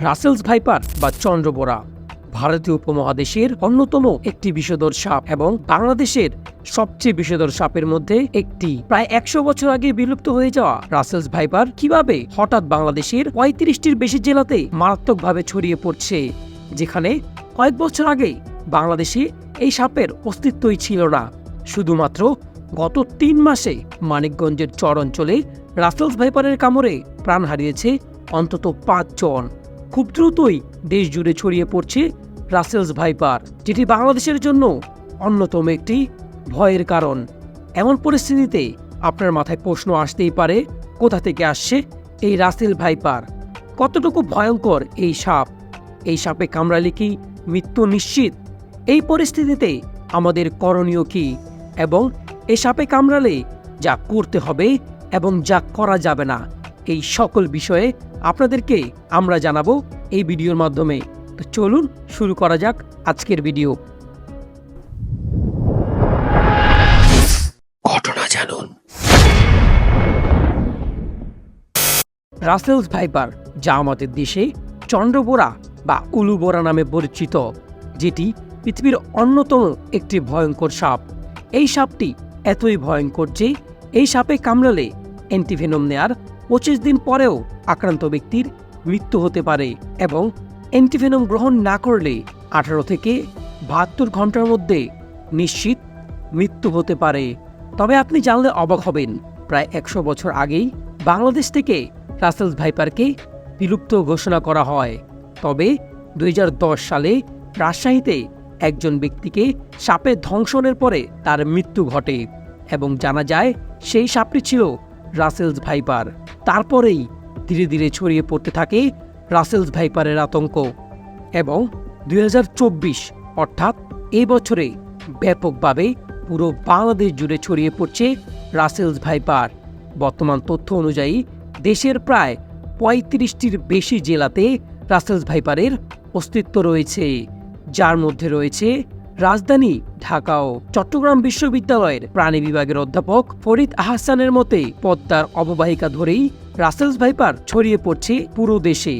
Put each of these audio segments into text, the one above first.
Russell's viper বা চন্দ্রবোরা ভারতীয় উপমহাদেশের অন্যতম একটি বিষধর সাপ এবং বাংলাদেশের সবচেয়ে বিষধর সাপের মধ্যে একটি। প্রায় ১০০ বছর আগে বিলুপ্ত হয়ে যাওয়া রাসেলস ভাইপার কিভাবে হঠাৎ বাংলাদেশের ৩৫টির বেশি জেলাতে মারাত্মকভাবে ছড়িয়ে পড়ছে, যেখানে কয়েক বছর আগে বাংলাদেশে এই সাপের অস্তিত্বই ছিল না। শুধুমাত্র গত ৩ মাসে মানিকগঞ্জের চর অঞ্চলে রাসেলস ভাইপারের কামড়ে প্রাণ হারিয়েছে অন্তত ৫ জন। খুব দ্রুতই দেশ জুড়ে ছড়িয়ে পড়ছে রাসেলস ভাইপার, যেটি বাংলাদেশের জন্য অন্যতম একটি ভয়ের কারণ। এমন পরিস্থিতিতে আপনার মাথায় প্রশ্ন আসতেই পারে, কোথা থেকে আসছে এই রাসেল ভাইপার? কতটুকু ভয়ঙ্কর এই সাপ? এই সাপে কামড়ালে কি মৃত্যু নিশ্চিত? এই পরিস্থিতিতে আমাদের করণীয় কি, এবং এই সাপে কামড়ালে যা করতে হবে এবং যা করা যাবে না, এই সকল বিষয়ে আপনাদেরকে আমরা জানাবো এই ভিডিওর মাধ্যমে। তো চলুন শুরু করা যাক আজকের ভিডিও। ঘটনা জানুন। রাসেলস ভাইপার, যা আমাদের দেশে চন্দ্রবোরা বা উলুবোরা নামে পরিচিত, যেটি পৃথিবীর অন্যতম একটি ভয়ঙ্কর সাপ। এই সাপটি এতই ভয়ঙ্কর যে এই সাপে কামড়ালে অ্যান্টিভেনম নেয়ার ২৫ দিন পরেও আক্রান্ত ব্যক্তির মৃত্যু হতে পারে, এবং অ্যান্টিভেনম গ্রহণ না করলে ১৮ থেকে ৭২ ঘন্টার মধ্যে নিশ্চিত মৃত্যু হতে পারে। তবে আপনি জানলে অবাক হবেন, প্রায় ১০০ বছর আগেই বাংলাদেশ থেকে রাসেলস ভাইপারকে বিলুপ্ত ঘোষণা করা হয়। তবে ২০১০ সালে রাজশাহীতে একজন ব্যক্তিকে সাপে দংশনের পরে তার মৃত্যু ঘটে এবং জানা যায় সেই সাপটি ছিল রাসেলস ভাইপার। তারপরেই ধীরে ধীরে ছড়িয়ে পড়তে থাকে রাসেলস ভাইপারের আতঙ্ক, এবং ২০২৪ অর্থাৎ এই বছরে ব্যাপকভাবে পুরো বাংলাদেশ জুড়ে ছড়িয়ে পড়ছে রাসেলস ভাইপার। বর্তমান তথ্য অনুযায়ী দেশের প্রায় ৩৫টির বেশি জেলাতে রাসেলস ভাইপারের অস্তিত্ব রয়েছে, যার মধ্যে রয়েছে রাজধানী ঢাকাও। চট্টগ্রাম বিশ্ববিদ্যালয়ের প্রাণী বিভাগের অধ্যাপক ফরিদ আহসানের মতে পদ্মার অববাহিকা ধরেই রাসেলস ভাইপার ছড়িয়ে পড়ছে পুরো দেশে।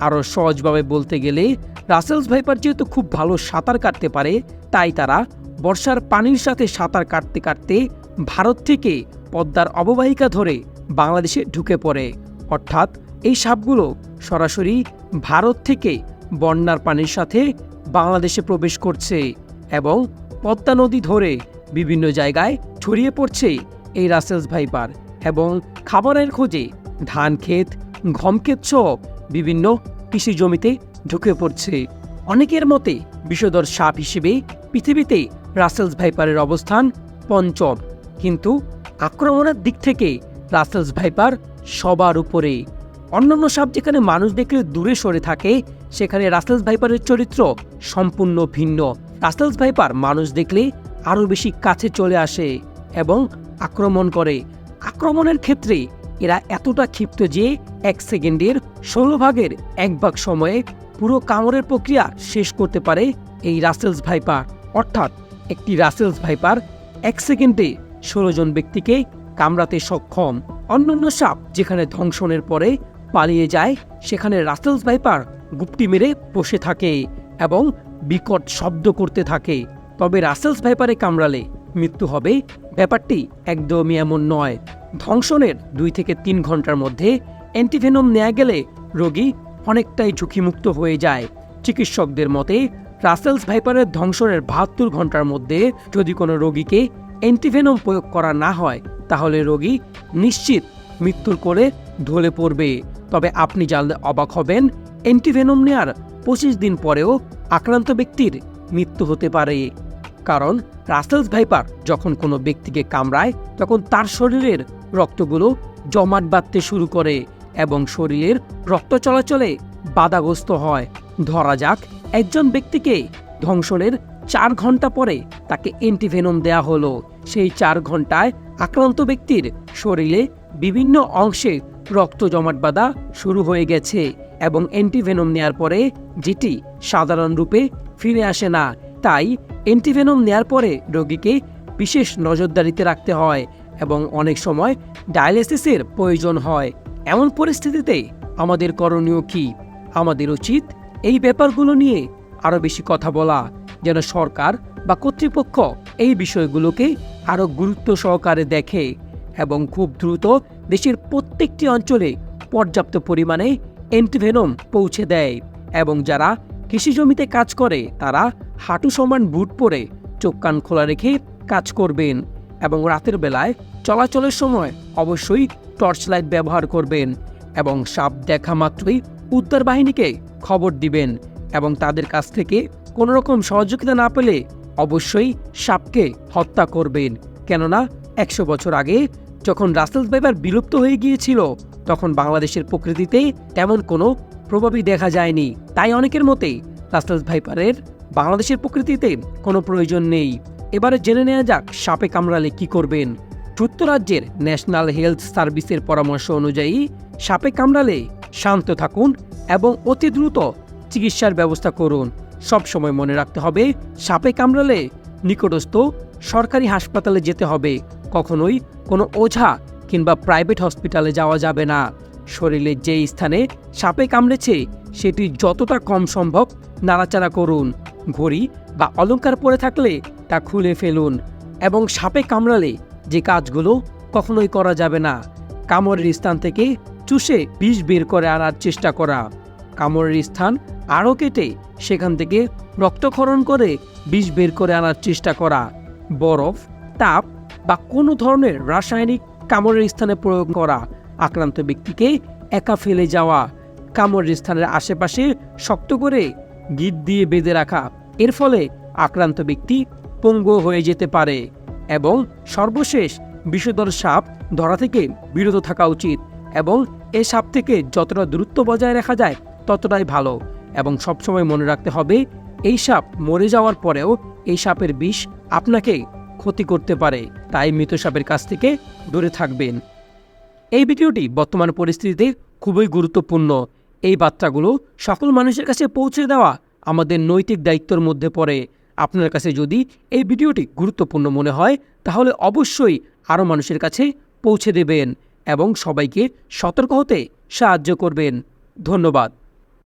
আরও সহজভাবে বলতে গেলে, রাসেলস ভাইপার যেহেতু খুব ভালো সাঁতার কাটতে পারে, তাই তারা বর্ষার পানির সাথে সাঁতার কাটতে কাটতে ভারত থেকে পদ্মার অববাহিকা ধরে বাংলাদেশে ঢুকে পড়ে। অর্থাৎ এই সাপগুলো সরাসরি ভারত থেকে বন্যার পানির সাথে বাংলাদেশে প্রবেশ করছে এবং পদ্মা নদী ধরে বিভিন্ন জায়গায় ছড়িয়ে পড়ছে এই রাসেলস ভাইপার, এবং খাবারের খোঁজে ধান ক্ষেত, গম ক্ষেত সহ বিভিন্ন কৃষি জমিতে ঢুকে পড়ছে। অনেকের মতে বিষধর সাপ হিসেবে পৃথিবীতে রাসেলস ভাইপারের অবস্থান পঞ্চম, কিন্তু আক্রমণের দিক থেকে রাসেলস ভাইপার সবার উপরে। অন্যান্য সাপ যেখানে মানুষ দেখলে দূরে সরে থাকে, সেখানে রাসেলস ভাইপারের চরিত্র সম্পূর্ণ ভিন্ন। রাসেলস ভাইপার মানুষ দেখলে আরও বেশি কাছে চলে আসে এবং আক্রমণ করে। আক্রমণের ক্ষেত্রে এরা এতটা ক্ষিপ্ত যে ১ সেকেন্ডের ১৬ ভাগের ১ ভাগ সময়ে পুরো কামড়ের প্রক্রিয়া শেষ করতে পারে এই রাসেলস ভাইপার। অর্থাৎ একটি রাসেলস ভাইপার ১ সেকেন্ডে ১৬ জন ব্যক্তিকে কামড়াতে সক্ষম। অন্যান্য সাপ যেখানে দংশনের পরে পালিয়ে যায়, সেখানে রাসেলস ভাইপার গুপ্তি মেরে বসে থাকে এবং বিকট শব্দ করতে থাকে। তবে রাসেলস ভাইপারে কামড়ালে মৃত্যু হবে, ব্যাপারটি একদমই এমন নয়। দংশনের ২ থেকে ৩ ঘন্টার মধ্যে অ্যান্টিভেনম নেওয়া গেলে রোগী অনেকটাই ঝুঁকিমুক্ত হয়ে যায়। চিকিৎসকদের মতে রাসেলস ভাইপারের দংশনের ৭২ ঘন্টার মধ্যে যদি কোনো রোগীকে অ্যান্টিভেনম প্রয়োগ করা না হয়, তাহলে রোগী নিশ্চিত মৃত্যুর কোলে ঢলে পড়বে। তবে আপনি জানলে অবাক হবেন, অ্যান্টিভেনম নেয়ার ২৫ দিন পরেও আক্রান্ত ব্যক্তির মৃত্যু হতে পারে। কারণ রাসেলস ভাইপার যখন কোনো ব্যক্তিকে কামড়ায়, তখন তার শরীরের রক্তগুলো জমাট বাঁধতে শুরু করে এবং শরীরের রক্ত চলাচলে বাধাগ্রস্ত হয়। ধরা যাক একজন ব্যক্তিকে দংশনের ৪ ঘন্টা পরে তাকে অ্যান্টিভেনম দেয়া হলো। সেই ৪ ঘন্টায় আক্রান্ত ব্যক্তির শরীরে বিভিন্ন অংশে রক্ত জমাট বাঁধা শুরু হয়ে গেছে এবং অ্যান্টিভেনম নেয়ার পরে যেটি সাধারণ রূপে ফিরে আসে না। তাই অ্যান্টিভেনম নেয়ার পরে রোগীকে বিশেষ নজরদারিতে রাখতে হয় এবং অনেক সময় ডায়ালিসিসের প্রয়োজন হয়। এমন পরিস্থিতিতে আমাদের করণীয় কি? আমাদের উচিত এই ব্যাপারগুলো নিয়ে আরও বেশি কথা বলা, যেন সরকার বা কর্তৃপক্ষ এই বিষয়গুলোকে আরও গুরুত্ব সহকারে দেখে এবং খুব দ্রুত দেশের প্রত্যেকটি অঞ্চলে পর্যাপ্ত পরিমাণে অ্যান্টিভেনম পৌঁছে দেয় এবং যারা কৃষি জমিতে কাজ করে তারা হাঁটু সমান বুট পরে চোখ কান খোলা রেখে কাজ করবেন এবং রাতের বেলায় চলাচলের সময় অবশ্যই টর্চ লাইট ব্যবহার করবেন এবং সাপ দেখা মাত্রই উদ্ধার বাহিনীকে খবর দিবেন এবং তাদের কাছ থেকে কোনো রকম সহযোগিতা না পেলে অবশ্যই সাপকে হত্যা করবেন। কেননা 100 বছর আগে যখন রাসেলস ভাইপার বিলুপ্ত হয়ে গিয়েছিল তখন বাংলাদেশের প্রকৃতিতে তেমন কোনো প্রভাবই দেখা যায়নি। তাই অনেকের মতে রাসেলস ভাইপারের বাংলাদেশের প্রকৃতিতে কোনো প্রয়োজন নেই। এবারে জেনে নেওয়া যাক সাপে কামড়ালে কি করবেন। যুক্তরাজ্যের ন্যাশনাল হেলথ সার্ভিসের পরামর্শ অনুযায়ী সাপে কামড়ালে শান্ত থাকুন এবং অতি দ্রুত চিকিৎসার ব্যবস্থা করুন। সবসময় মনে রাখতে হবে সাপে কামড়ালে নিকটস্থ সরকারি হাসপাতালে যেতে হবে, কখনোই কোনো ওঝা কিংবা প্রাইভেট হসপিটালে যাওয়া যাবে না। শরীরের যে স্থানে সাপে কামড়েছে সেটি যতটা কম সম্ভব নাড়াচাড়া করুন। ঘড়ি বা অলংকার পরে থাকলে তা খুলে ফেলুন এবং সাপে কামড়ালে যে কাজগুলো কখনোই করা যাবে না, কামড়ের স্থান থেকে চুষে বিষ বের করে আনার চেষ্টা করা, কামড়ের স্থান আরও কেটে সেখান থেকে রক্তক্ষরণ করে বিষ বের করে আনার চেষ্টা করা, বরফ, তাপ বা কোনো ধরনের রাসায়নিক কামড়ের স্থানে প্রয়োগ করা, আক্রান্ত ব্যক্তিকে একা ফেলে যাওয়া, কামড়ের স্থানের আশেপাশে শক্ত করে গিট দিয়ে বেঁধে রাখা, এর ফলে আক্রান্ত ব্যক্তি পঙ্গু হয়ে যেতে পারে এবং সর্বশেষ বিষধর সাপ ধরা থেকে বিরত থাকা উচিত এবং এই সাপ থেকে যতটা দূরত্ব বজায় রাখা যায় ততটাই ভালো এবং সবসময় মনে রাখতে হবে এই সাপ মরে যাওয়ার পরেও এই সাপের বিষ আপনাকে ক্ষতি করতে পারে, তাই মৃত সাপের কাছ থেকে দূরে থাকবেন। এই ভিডিওটি বর্তমান পরিস্থিতিতে খুবই গুরুত্বপূর্ণ। এই বার্তাগুলো সকল মানুষের কাছে পৌঁছে দেওয়া আমাদের নৈতিক দায়িত্বের মধ্যে পড়ে। আপনার কাছে যদি এই ভিডিওটি গুরুত্বপূর্ণ মনে হয় তাহলে অবশ্যই আরও মানুষের কাছে পৌঁছে দেবেন এবং সবাইকে সতর্ক হতে সাহায্য করবেন। ধন্যবাদ।